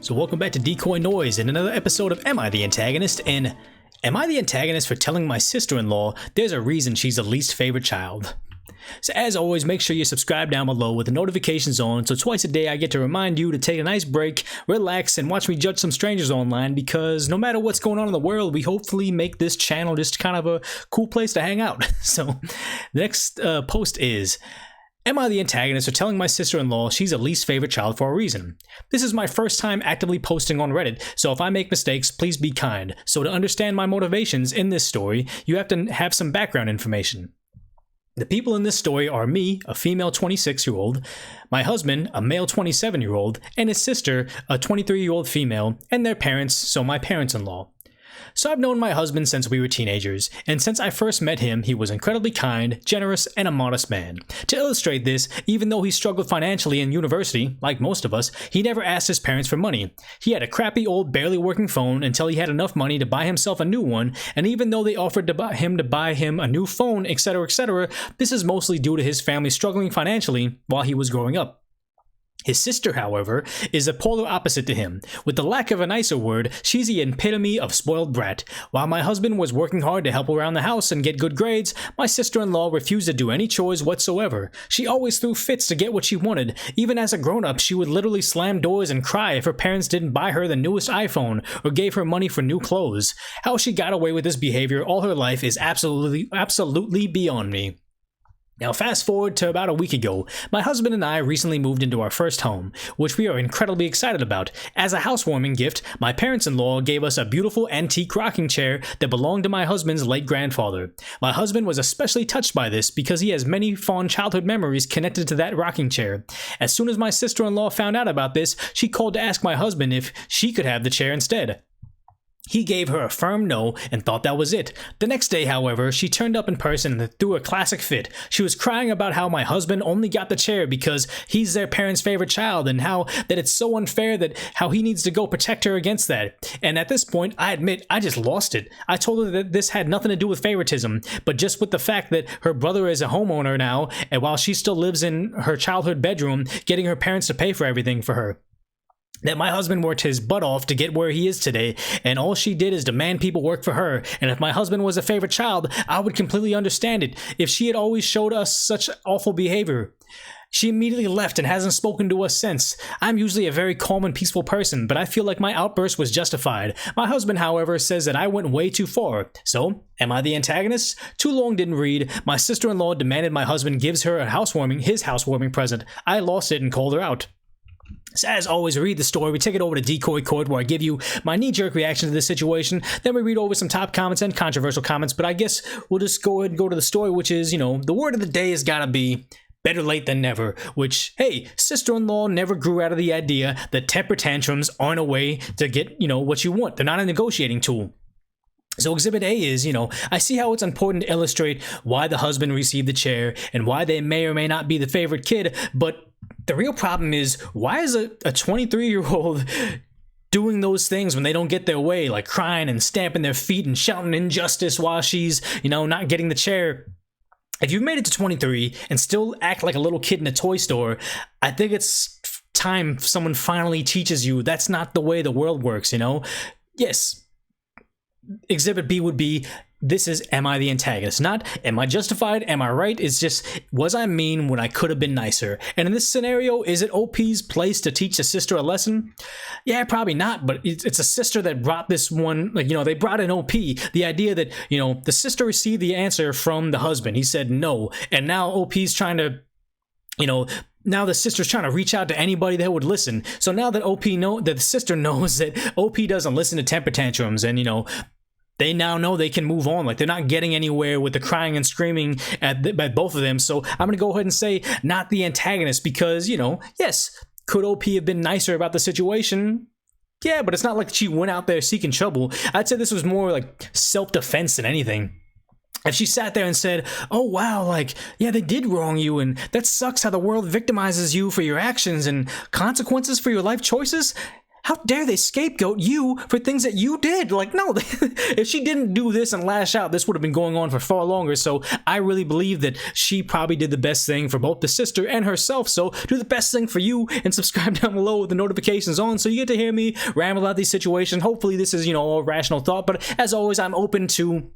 So welcome back to DecoyNoise and another episode of Am I the Antagonist? And am I the antagonist for telling my sister-in-law there's a reason she's the least favorite child? So as always, make sure you subscribe down below with the notifications on, so twice a day I get to remind you to take a nice break, relax, and watch me judge some strangers online, because no matter what's going on in the world, we hopefully make this channel just kind of a cool place to hang out. So the next post is, am I the antagonist for telling my sister-in-law she's the least favorite child for a reason? This is my first time actively posting on Reddit, so if I make mistakes, please be kind. So to understand my motivations in this story, you have to have some background information. The people in this story are me, a female 26-year-old, my husband, a male 27-year-old, and his sister, a 23-year-old female, and their parents, so my parents-in-law. So I've known my husband since we were teenagers, and since I first met him, he was incredibly kind, generous, and a modest man. To illustrate this, even though he struggled financially in university, like most of us, he never asked his parents for money. He had a crappy old, barely working phone until he had enough money to buy himself a new one, and even though they offered to buy him a new phone, etc., this is mostly due to his family struggling financially while he was growing up. His sister, however, is a polar opposite to him. With the lack of a nicer word, she's the epitome of spoiled brat. While my husband was working hard to help around the house and get good grades, my sister-in-law refused to do any chores whatsoever. She always threw fits to get what she wanted. Even as a grown-up, she would literally slam doors and cry if her parents didn't buy her the newest iPhone or gave her money for new clothes. How she got away with this behavior all her life is absolutely beyond me. Now fast forward to about a week ago, my husband and I recently moved into our first home, which we are incredibly excited about. As a housewarming gift, my parents-in-law gave us a beautiful antique rocking chair that belonged to my husband's late grandfather. My husband was especially touched by this because he has many fond childhood memories connected to that rocking chair. As soon as my sister-in-law found out about this, she called to ask my husband if she could have the chair instead. He gave her a firm no and thought that was it. The next day, however, she turned up in person and threw a classic fit. She was crying about how my husband only got the chair because he's their parents' favorite child, and how that it's so unfair, that how he needs to go protect her against that. And at this point, I admit, I just lost it. I told her that this had nothing to do with favoritism, but just with the fact that her brother is a homeowner now, and while she still lives in her childhood bedroom, getting her parents to pay for everything for her. That my husband worked his butt off to get where he is today, and all she did is demand people work for her. And if my husband was a favorite child, I would completely understand it if she had always showed us such awful behavior. She immediately left and hasn't spoken to us since. I'm usually a very calm and peaceful person, but I feel like my outburst was justified. My husband, however, says that I went way too far. So, am I the antagonist? Too long didn't read. My sister-in-law demanded my husband gives her his housewarming present. I lost it and called her out. So as always, we read the story, we take it over to Decoy Court, where I give you my knee-jerk reaction to this situation, then we read over some top comments and controversial comments, but I guess we'll just go ahead and go to the story, which is, the word of the day has gotta be better late than never, which, hey, sister-in-law never grew out of the idea that temper tantrums aren't a way to get, what you want. They're not a negotiating tool. So exhibit A is, I see how it's important to illustrate why the husband received the chair and why they may or may not be the favorite kid, but the real problem is, why is a 23-year-old doing those things when they don't get their way, like crying and stamping their feet and shouting injustice while she's, not getting the chair? If you've made it to 23 and still act like a little kid in a toy store, I think it's time someone finally teaches you that's not the way the world works, Yes. Exhibit B would be, this is, am I the antagonist? Not, am I justified? Am I right? It's just, was I mean when I could have been nicer? And in this scenario, is it OP's place to teach a sister a lesson? Yeah, probably not, but it's a sister that brought this one, they brought in OP. The idea that, the sister received the answer from the husband. He said no, and now OP's trying to, now the sister's trying to reach out to anybody that would listen. So now that that the sister knows that OP doesn't listen to temper tantrums, and they now know they can move on. Like, they're not getting anywhere with the crying and screaming at both of them. So I'm gonna go ahead and say not the antagonist, because yes, could OP have been nicer about the situation? Yeah, but it's not like she went out there seeking trouble. I'd say this was more like self-defense than anything. If she sat there and said, oh wow, yeah, they did wrong you, and that sucks how the world victimizes you for your actions and consequences for your life choices, how dare they scapegoat you for things that you did? Like, no, if she didn't do this and lash out, this would have been going on for far longer. So I really believe that she probably did the best thing for both the sister and herself. So do the best thing for you and subscribe down below with the notifications on so you get to hear me ramble about these situations. Hopefully this is, all rational thought, but as always, I'm open to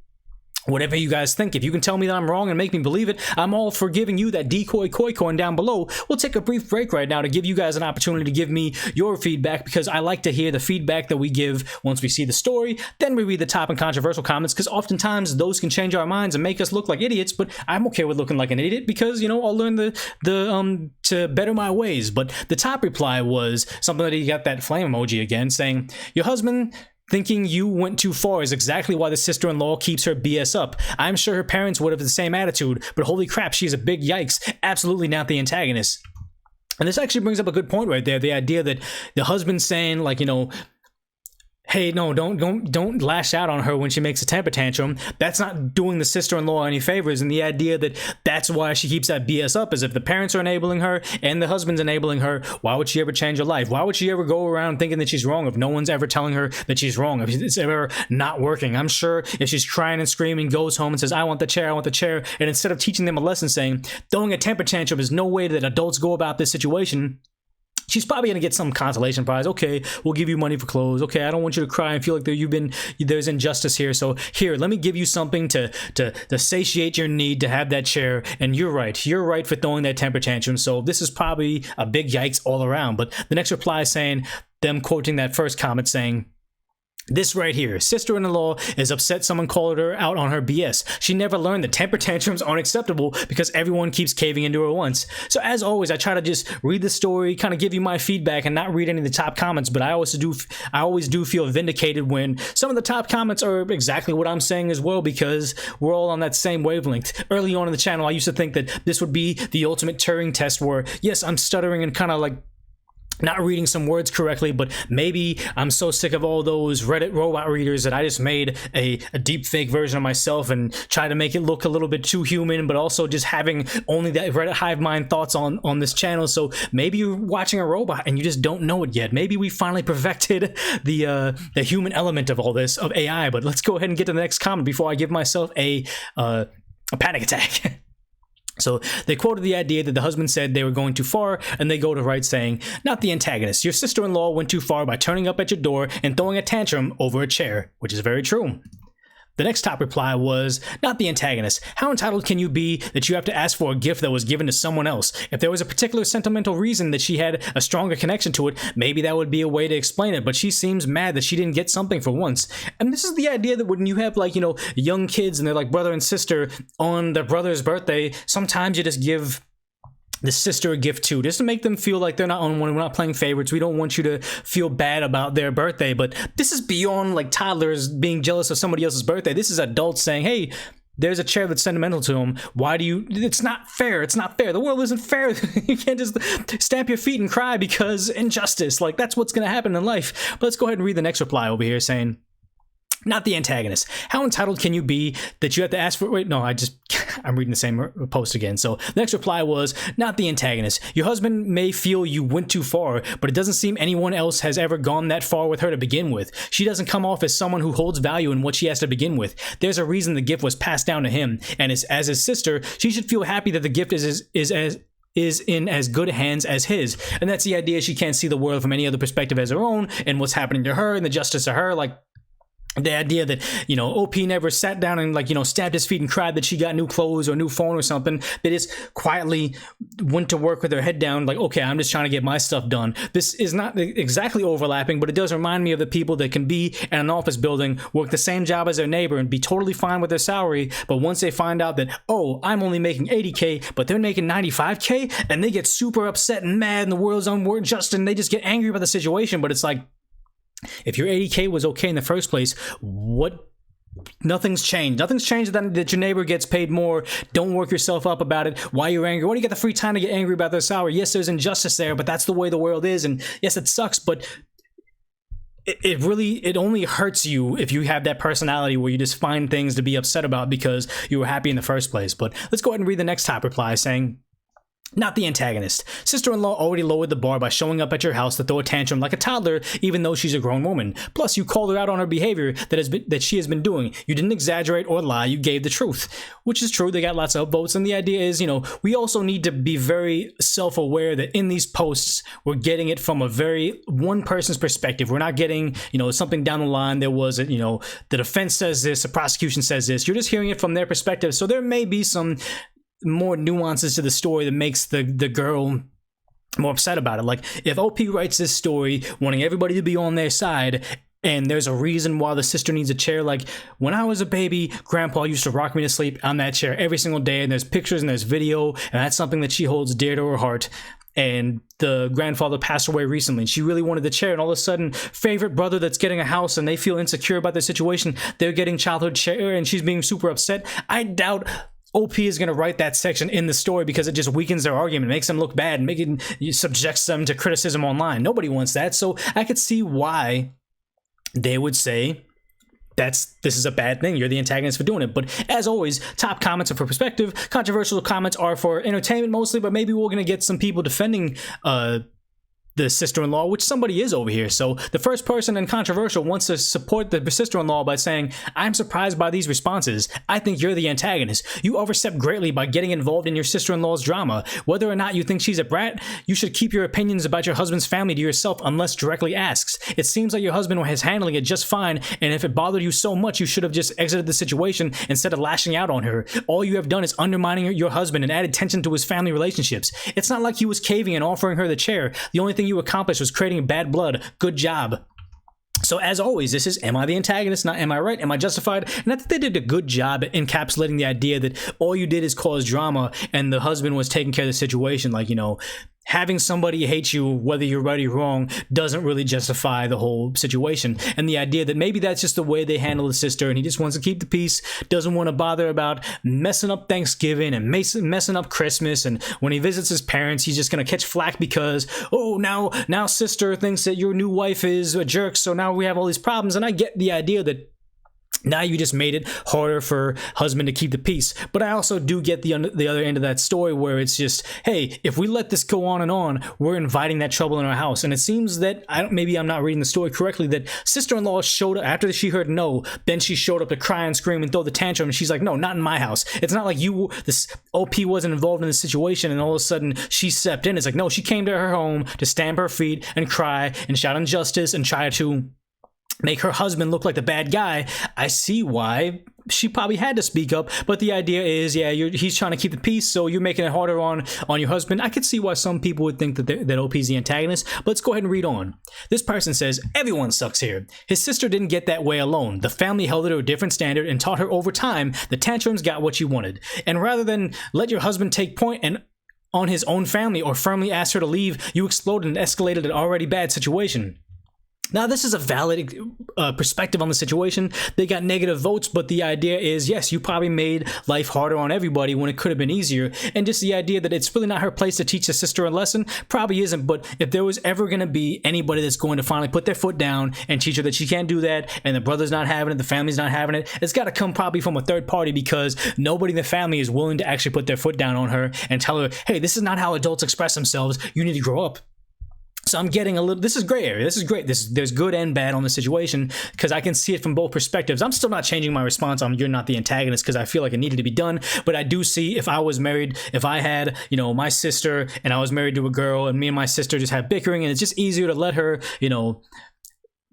whatever you guys think. If you can tell me that I'm wrong and make me believe it, I'm all for giving you that Decoy coin down below. We'll take a brief break right now to give you guys an opportunity to give me your feedback, because I like to hear the feedback that we give once we see the story. Then we read the top and controversial comments, because oftentimes those can change our minds and make us look like idiots, but I'm okay with looking like an idiot because, I'll learn to better my ways. But the top reply was something that he got that flame emoji again, saying, "Your husband thinking you went too far is exactly why the sister-in-law keeps her BS up. I'm sure her parents would have the same attitude, but holy crap, she's a big yikes. Absolutely not the antagonist." And this actually brings up a good point right there. The idea that the husband's saying, like, hey, no, don't lash out on her when she makes a temper tantrum. That's not doing the sister-in-law any favors. And the idea that that's why she keeps that BS up is if the parents are enabling her and the husband's enabling her, why would she ever change her life? Why would she ever go around thinking that she's wrong if no one's ever telling her that she's wrong, if it's ever not working? I'm sure if she's crying and screaming, goes home and says, I want the chair, and instead of teaching them a lesson saying, throwing a temper tantrum is no way that adults go about this situation, she's probably going to get some consolation prize. Okay, we'll give you money for clothes. Okay, I don't want you to cry and feel like there's injustice here. So here, let me give you something to satiate your need to have that chair. And you're right for throwing that temper tantrum. So this is probably a big yikes all around. But the next reply is saying, them quoting that first comment saying, "This right here, sister-in-law is upset someone called her out on her BS. She never learned that temper tantrums aren't acceptable because everyone keeps caving into her once." So as always, I try to just read the story, kind of give you my feedback and not read any of the top comments, but I always do feel vindicated when some of the top comments are exactly what I'm saying as well, because we're all on that same wavelength. Early on in the channel, I used to think that this would be the ultimate Turing test where, yes, I'm stuttering and kind of like not reading some words correctly, but maybe I'm so sick of all those Reddit robot readers that I just made a deep fake version of myself and try to make it look a little bit too human, but also just having only that Reddit hive mind thoughts on this channel. So maybe you're watching a robot and you just don't know it yet. Maybe we finally perfected the human element of all this, of AI. But let's go ahead and get to the next comment before I give myself a panic attack. So they quoted the idea that the husband said they were going too far, and they go to write saying, "Not the antagonist. Your sister-in-law went too far by turning up at your door and throwing a tantrum over a chair," which is very true. The next top reply was, "Not the antagonist. How entitled can you be that you have to ask for a gift that was given to someone else? If there was a particular sentimental reason that she had a stronger connection to it, maybe that would be a way to explain it, but she seems mad that she didn't get something for once." And this is the idea that when you have, like, young kids and they're like brother and sister on their brother's birthday, sometimes you just give the sister a gift too, just to make them feel like they're not on one. We're not playing favorites. We don't want you to feel bad about their birthday. But this is beyond like toddlers being jealous of somebody else's birthday. This is adults saying, hey, there's a chair that's sentimental to him. Why do you? It's not fair. It's not fair. The world isn't fair. You can't just stamp your feet and cry because injustice. Like, that's what's going to happen in life. But let's go ahead and read the next reply over here saying, "Not the antagonist. How entitled can you be that you have to ask for..." Wait, no, I'm reading the same post again. So the next reply was, "Not the antagonist. Your husband may feel you went too far, but it doesn't seem anyone else has ever gone that far with her to begin with. She doesn't come off as someone who holds value in what she has to begin with. There's a reason the gift was passed down to him, and as his sister, she should feel happy that the gift is in as good hands as his." And that's the idea. She can't see the world from any other perspective as her own, and what's happening to her and the justice to her. Like, the idea that, OP never sat down and, like, stamped his feet and cried that she got new clothes or a new phone or something. They just quietly went to work with their head down, like, okay, I'm just trying to get my stuff done. This is not exactly overlapping, but it does remind me of the people that can be in an office building, work the same job as their neighbor and be totally fine with their salary, but once they find out that, oh, I'm only making 80K, but they're making 95K, and they get super upset and mad and the world's unjust and they just get angry about the situation. But it's like, if your 80K was okay in the first place, what? Nothing's changed. Nothing's changed that your neighbor gets paid more. Don't work yourself up about it. Why you're angry? Why do you get the free time to get angry about their salary? Yes, there's injustice there, but that's the way the world is. And yes, it sucks, but it only hurts you if you have that personality where you just find things to be upset about because you were happy in the first place. But let's go ahead and read the next top reply saying, Not the antagonist. Sister-in-law already lowered the bar by showing up at your house to throw a tantrum like a toddler, even though she's a grown woman. Plus, you called her out on her behavior that she has been doing. You didn't exaggerate or lie, you gave the truth. Which is true, they got lots of upvotes, and the idea is, we also need to be very self-aware that in these posts, we're getting it from a very one person's perspective. We're not getting, something down the line, there was, the defense says this, the prosecution says this. You're just hearing it from their perspective, so there may be some more nuances to the story that makes the girl more upset about it. Like, if OP writes this story wanting everybody to be on their side, and there's a reason why the sister needs a chair, like, when I was a baby, grandpa used to rock me to sleep on that chair every single day, and there's pictures and there's video, and that's something that she holds dear to her heart. And the grandfather passed away recently, and she really wanted the chair, and all of a sudden, favorite brother that's getting a house and they feel insecure about their situation, they're getting childhood chair, and she's being super upset. I doubt OP is going to write that section in the story because it just weakens their argument, makes them look bad, and subjects them to criticism online. Nobody wants that. So I could see why they would say this is a bad thing. You're the antagonist for doing it. But as always, top comments are for perspective. Controversial comments are for entertainment mostly, but maybe we're going to get some people defending the sister-in-law, which somebody is over here. So the first person in controversial wants to support the sister-in-law by saying, I'm surprised by these responses. I think you're the antagonist. You overstep greatly by getting involved in your sister-in-law's drama. Whether or not you think she's a brat, you should keep your opinions about your husband's family to yourself unless directly asked. It seems like your husband is handling it just fine, and if it bothered you so much, you should have just exited the situation instead of lashing out on her. All you have done is undermining your husband and added tension to his family relationships. It's not like he was caving and offering her the chair. The only thing you accomplished was creating bad blood. Good job. So as always, this is, am I the antagonist? Not am I right? Am I justified? And I think they did a good job at encapsulating the idea that all you did is cause drama and the husband was taking care of the situation. Like, having somebody hate you, whether you're right or wrong, doesn't really justify the whole situation. And the idea that maybe that's just the way they handle the sister and he just wants to keep the peace, doesn't want to bother about messing up Thanksgiving and messing up Christmas. And when he visits his parents, he's just going to catch flack because, oh, now sister thinks that your new wife is a jerk, so now we have all these problems. And I get the idea that now you just made it harder for husband to keep the peace. But I also do get the other end of that story where it's just, hey, if we let this go on, we're inviting that trouble in our house. And it seems that, maybe I'm not reading the story correctly, that sister-in-law showed up, after she heard no, then she showed up to cry and scream and throw the tantrum. And she's like, no, not in my house. It's not like this OP wasn't involved in the situation and all of a sudden she stepped in. It's like, no, she came to her home to stamp her feet and cry and shout injustice and try to make her husband look like the bad guy. I see why she probably had to speak up, but the idea is, yeah, he's trying to keep the peace, so you're making it harder on your husband. I could see why some people would think that OP is the antagonist, but let's go ahead and read on. This person says, everyone sucks here. His sister didn't get that way alone. The family held her to a different standard and taught her over time the tantrums got what she wanted. And rather than let your husband take point and on his own family or firmly ask her to leave, you exploded and escalated an already bad situation. Now, this is a valid perspective on the situation. They got negative votes, but the idea is, yes, you probably made life harder on everybody when it could have been easier. And just the idea that it's really not her place to teach the sister a lesson, probably isn't. But if there was ever going to be anybody that's going to finally put their foot down and teach her that she can't do that, and the brother's not having it, the family's not having it, it's got to come probably from a third party because nobody in the family is willing to actually put their foot down on her and tell her, hey, this is not how adults express themselves. You need to grow up. So I'm getting a little, this is gray area. This is great. There's good and bad on the situation because I can see it from both perspectives. I'm still not changing my response on you're not the antagonist because I feel like it needed to be done. But I do see if I was married, if I had, my sister and I was married to a girl and me and my sister just have bickering and it's just easier to let her,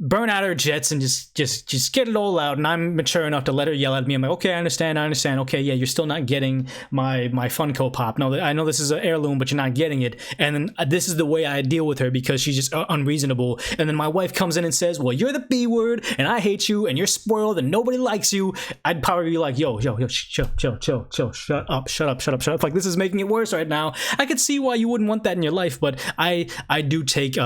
burn out her jets and just get it all out, and I'm mature enough to let her yell at me. I'm like, okay, I understand. Okay, yeah, you're still not getting my Funko Pop. No, I know this is an heirloom, but you're not getting it. And then this is the way I deal with her because she's just unreasonable. And then my wife comes in and says, well, you're the B word, and I hate you, and you're spoiled, and nobody likes you. I'd probably be like, yo, chill, shut up. Like, this is making it worse right now. I could see why you wouldn't want that in your life, but I do take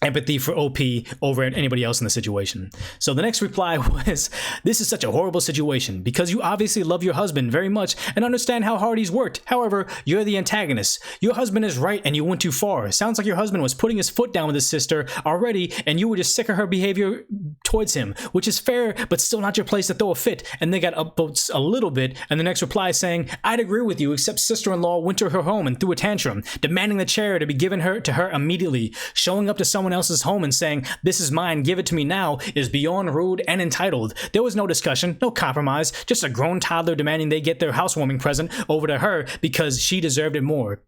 empathy for OP over anybody else in the situation. So the next reply was, "This is such a horrible situation because you obviously love your husband very much and understand how hard he's worked. However, you're the antagonist. Your husband is right and you went too far. Sounds like your husband was putting his foot down with his sister already and you were just sick of her behavior towards him, which is fair, but still not your place to throw a fit." And they got upvotes a little bit, and the next reply saying, "I'd agree with you, except sister-in-law went to her home and threw a tantrum, demanding the chair to be given to her immediately. Showing up to someone else's home and saying, 'This is mine, give it to me now,' is beyond rude and entitled. There was no discussion, no compromise, just a grown toddler demanding they get their housewarming present over to her because she deserved it more."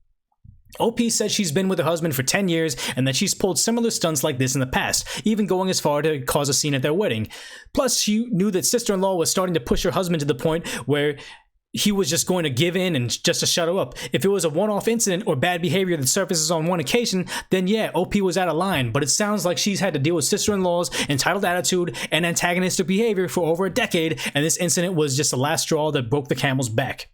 OP says she's been with her husband for 10 years and that she's pulled similar stunts like this in the past, even going as far to cause a scene at their wedding. Plus, she knew that sister-in-law was starting to push her husband to the point where he was just going to give in and just to shut her up. If it was a one-off incident or bad behavior that surfaces on one occasion, then yeah, OP was out of line, but it sounds like she's had to deal with sister-in-law's entitled attitude and antagonistic behavior for over a decade, and this incident was just the last straw that broke the camel's back.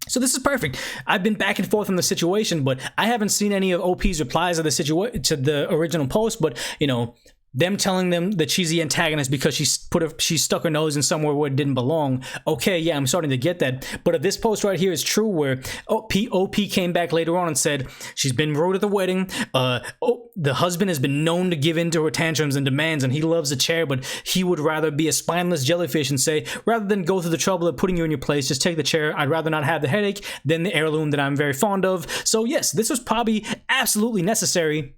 So this is perfect. I've been back and forth on the situation, but I haven't seen any of OP's replies to the original post, but you know, them telling them that she's the antagonist because she stuck her nose in somewhere where it didn't belong. Okay, yeah, I'm starting to get that. But if this post right here is true, where OP came back later on and said she's been rude at the wedding, the husband has been known to give in to her tantrums and demands, and he loves the chair, but he would rather be a spineless jellyfish and say, rather than go through the trouble of putting you in your place, just take the chair. I'd rather not have the headache than the heirloom that I'm very fond of. So yes, this was probably absolutely necessary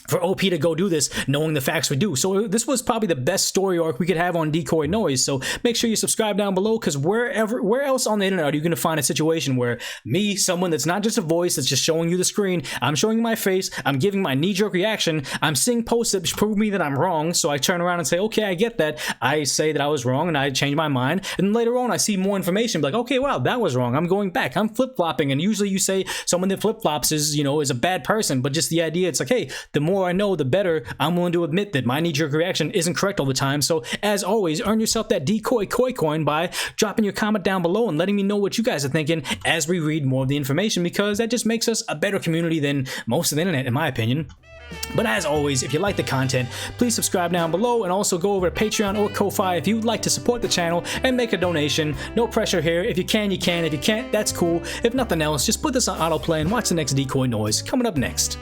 for OP to go do this, knowing the facts we do. So this was probably the best story arc we could have on DecoyNoise. So make sure you subscribe down below, because where else on the internet are you going to find a situation where me, someone that's not just a voice that's just showing you the screen, I'm showing you my face, I'm giving my knee-jerk reaction, I'm seeing posts that prove me that I'm wrong, so I turn around and say, okay, I get that, I say that I was wrong and I change my mind, and then later on I see more information, like, okay, wow, that was wrong, I'm going back, I'm flip-flopping, and usually you say someone that flip-flops is, you know, is a bad person, but just the idea, it's like, hey, the more I know, the better. I'm willing to admit that my knee-jerk reaction isn't correct all the time. So as always, earn yourself that Decoy coin by dropping your comment down below and letting me know what you guys are thinking as we read more of the information, because that just makes us a better community than most of the internet, in my opinion. But as always, if you like the content, please subscribe down below, and also go over to Patreon or Ko-Fi if you'd like to support the channel and make a donation. No pressure here. If you can, you can. If you can't, that's cool. If nothing else, just put this on autoplay and watch the next DecoyNoise coming up next.